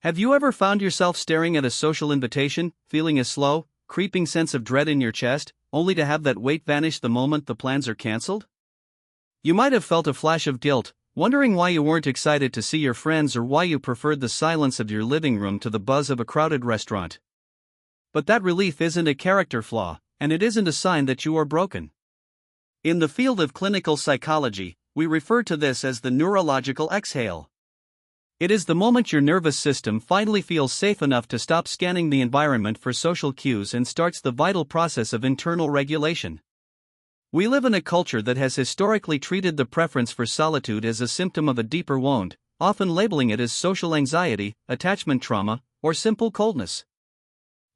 Have you ever found yourself staring at a social invitation, feeling a slow, creeping sense of dread in your chest, only to have that weight vanish the moment the plans are cancelled? You might have felt a flash of guilt, wondering why you weren't excited to see your friends or why you preferred the silence of your living room to the buzz of a crowded restaurant. But that relief isn't a character flaw, and it isn't a sign that you are broken. In the field of clinical psychology, we refer to this as the neurological exhale. It is the moment your nervous system finally feels safe enough to stop scanning the environment for social cues and starts the vital process of internal regulation. We live in a culture that has historically treated the preference for solitude as a symptom of a deeper wound, often labeling it as social anxiety, attachment trauma, or simple coldness.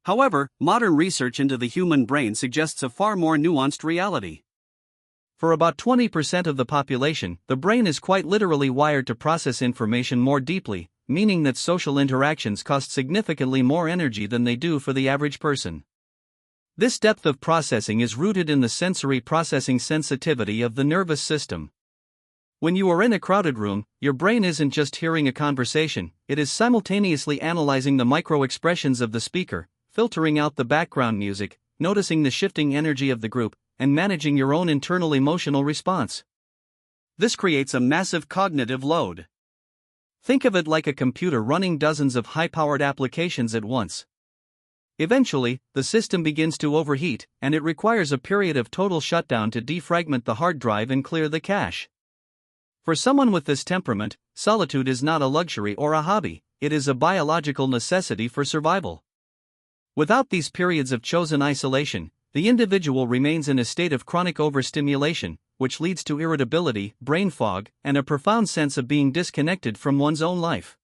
However, modern research into the human brain suggests a far more nuanced reality. For about 20% of the population, the brain is quite literally wired to process information more deeply, meaning that social interactions cost significantly more energy than they do for the average person. This depth of processing is rooted in the sensory processing sensitivity of the nervous system. When you are in a crowded room, your brain isn't just hearing a conversation, it is simultaneously analyzing the micro-expressions of the speaker, filtering out the background music, noticing the shifting energy of the group, and managing your own internal emotional response. This creates a massive cognitive load. Think of it like a computer running dozens of high-powered applications at once. Eventually, the system begins to overheat, and it requires a period of total shutdown to defragment the hard drive and clear the cache. For someone with this temperament, solitude is not a luxury or a hobby, it is a biological necessity for survival. Without these periods of chosen isolation, the individual remains in a state of chronic overstimulation, which leads to irritability, brain fog, and a profound sense of being disconnected from one's own life.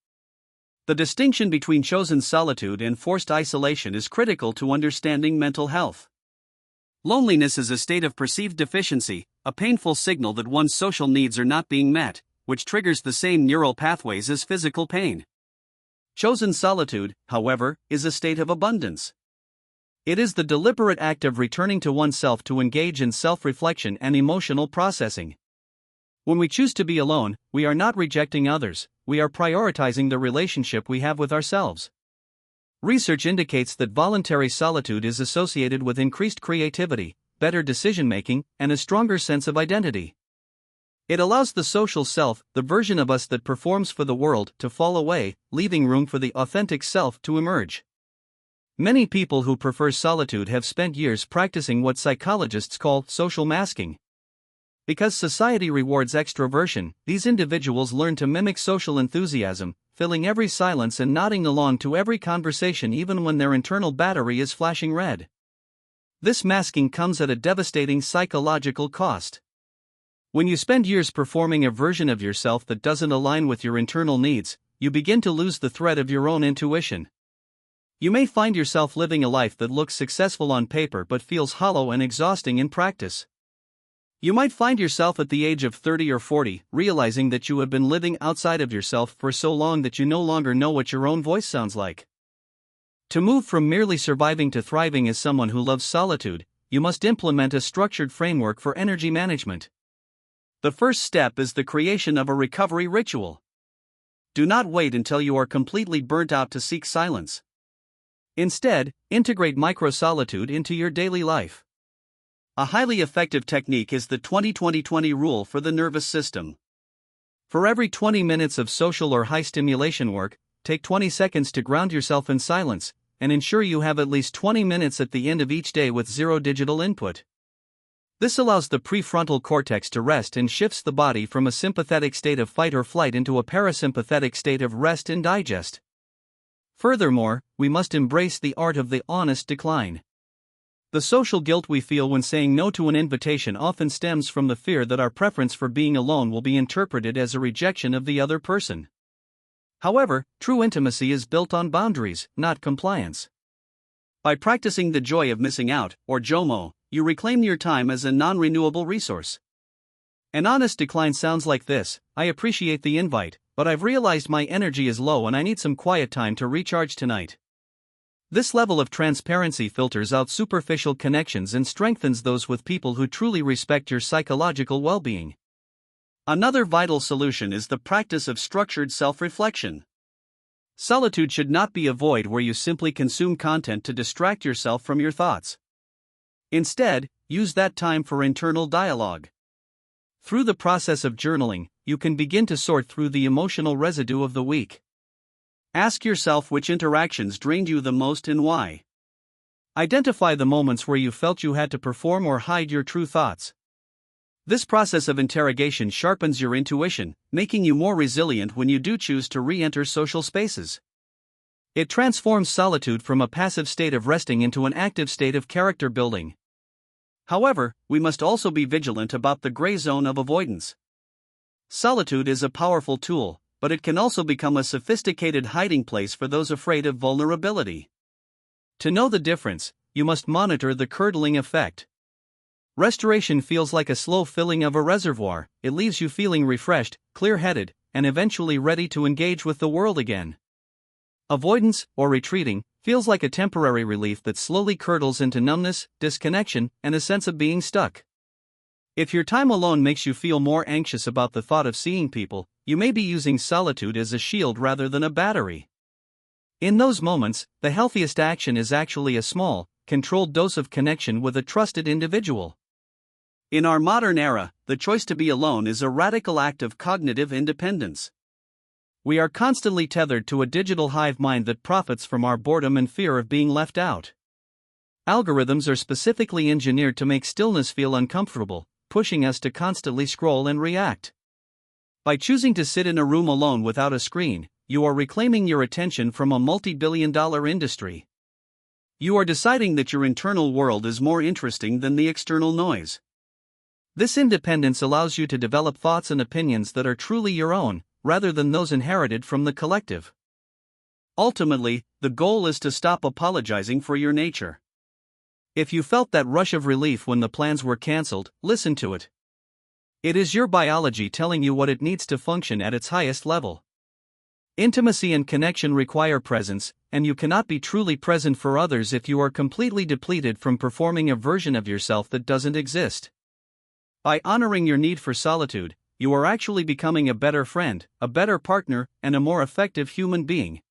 The distinction between chosen solitude and forced isolation is critical to understanding mental health. Loneliness is a state of perceived deficiency, a painful signal that one's social needs are not being met, which triggers the same neural pathways as physical pain. Chosen solitude, however, is a state of abundance. It is the deliberate act of returning to oneself to engage in self-reflection and emotional processing. When we choose to be alone, we are not rejecting others, we are prioritizing the relationship we have with ourselves. Research indicates that voluntary solitude is associated with increased creativity, better decision-making, and a stronger sense of identity. It allows the social self, the version of us that performs for the world, to fall away, leaving room for the authentic self to emerge. Many people who prefer solitude have spent years practicing what psychologists call social masking. Because society rewards extroversion, these individuals learn to mimic social enthusiasm, filling every silence and nodding along to every conversation even when their internal battery is flashing red. This masking comes at a devastating psychological cost. When you spend years performing a version of yourself that doesn't align with your internal needs, you begin to lose the thread of your own intuition. You may find yourself living a life that looks successful on paper but feels hollow and exhausting in practice. You might find yourself at the age of 30 or 40, realizing that you have been living outside of yourself for so long that you no longer know what your own voice sounds like. To move from merely surviving to thriving as someone who loves solitude, you must implement a structured framework for energy management. The first step is the creation of a recovery ritual. Do not wait until you are completely burnt out to seek silence. Instead, integrate micro-solitude into your daily life. A highly effective technique is the 20-20-20 rule for the nervous system. For every 20 minutes of social or high-stimulation work, take 20 seconds to ground yourself in silence, and ensure you have at least 20 minutes at the end of each day with zero digital input. This allows the prefrontal cortex to rest and shifts the body from a sympathetic state of fight or flight into a parasympathetic state of rest and digest. Furthermore, we must embrace the art of the honest decline. The social guilt we feel when saying no to an invitation often stems from the fear that our preference for being alone will be interpreted as a rejection of the other person. However, true intimacy is built on boundaries, not compliance. By practicing the joy of missing out, or JOMO, you reclaim your time as a non-renewable resource. An honest decline sounds like this: I appreciate the invite, but I've realized my energy is low and I need some quiet time to recharge tonight. This level of transparency filters out superficial connections and strengthens those with people who truly respect your psychological well-being. Another vital solution is the practice of structured self-reflection. Solitude should not be a void where you simply consume content to distract yourself from your thoughts. Instead, use that time for internal dialogue. Through the process of journaling, you can begin to sort through the emotional residue of the week. Ask yourself which interactions drained you the most and why. Identify the moments where you felt you had to perform or hide your true thoughts. This process of interrogation sharpens your intuition, making you more resilient when you do choose to re-enter social spaces. It transforms solitude from a passive state of resting into an active state of character building. However, we must also be vigilant about the gray zone of avoidance. Solitude is a powerful tool, but it can also become a sophisticated hiding place for those afraid of vulnerability. To know the difference, you must monitor the curdling effect. Restoration feels like a slow filling of a reservoir. It leaves you feeling refreshed, clear-headed, and eventually ready to engage with the world again. Avoidance, or retreating, feels like a temporary relief that slowly curdles into numbness, disconnection, and a sense of being stuck. If your time alone makes you feel more anxious about the thought of seeing people, you may be using solitude as a shield rather than a battery. In those moments, the healthiest action is actually a small, controlled dose of connection with a trusted individual. In our modern era, the choice to be alone is a radical act of cognitive independence. We are constantly tethered to a digital hive mind that profits from our boredom and fear of being left out. Algorithms are specifically engineered to make stillness feel uncomfortable, pushing us to constantly scroll and react. By choosing to sit in a room alone without a screen, you are reclaiming your attention from a multi-billion-dollar industry. You are deciding that your internal world is more interesting than the external noise. This independence allows you to develop thoughts and opinions that are truly your own, rather than those inherited from the collective. Ultimately, the goal is to stop apologizing for your nature. If you felt that rush of relief when the plans were cancelled, listen to it. It is your biology telling you what it needs to function at its highest level. Intimacy and connection require presence, and you cannot be truly present for others if you are completely depleted from performing a version of yourself that doesn't exist. By honoring your need for solitude, you are actually becoming a better friend, a better partner, and a more effective human being.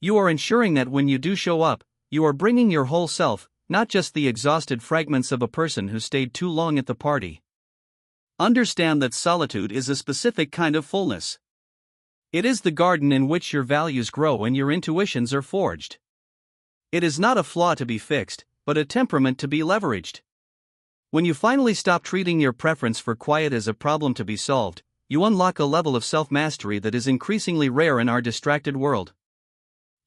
You are ensuring that when you do show up, you are bringing your whole self, not just the exhausted fragments of a person who stayed too long at the party. Understand that solitude is a specific kind of fullness. It is the garden in which your values grow and your intuitions are forged. It is not a flaw to be fixed, but a temperament to be leveraged. When you finally stop treating your preference for quiet as a problem to be solved, you unlock a level of self-mastery that is increasingly rare in our distracted world.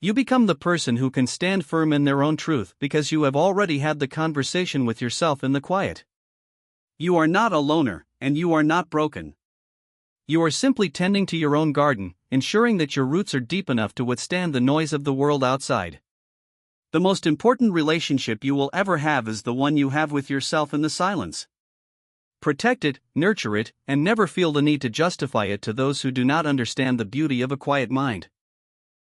You become the person who can stand firm in their own truth because you have already had the conversation with yourself in the quiet. You are not a loner, and you are not broken. You are simply tending to your own garden, ensuring that your roots are deep enough to withstand the noise of the world outside. The most important relationship you will ever have is the one you have with yourself in the silence. Protect it, nurture it, and never feel the need to justify it to those who do not understand the beauty of a quiet mind.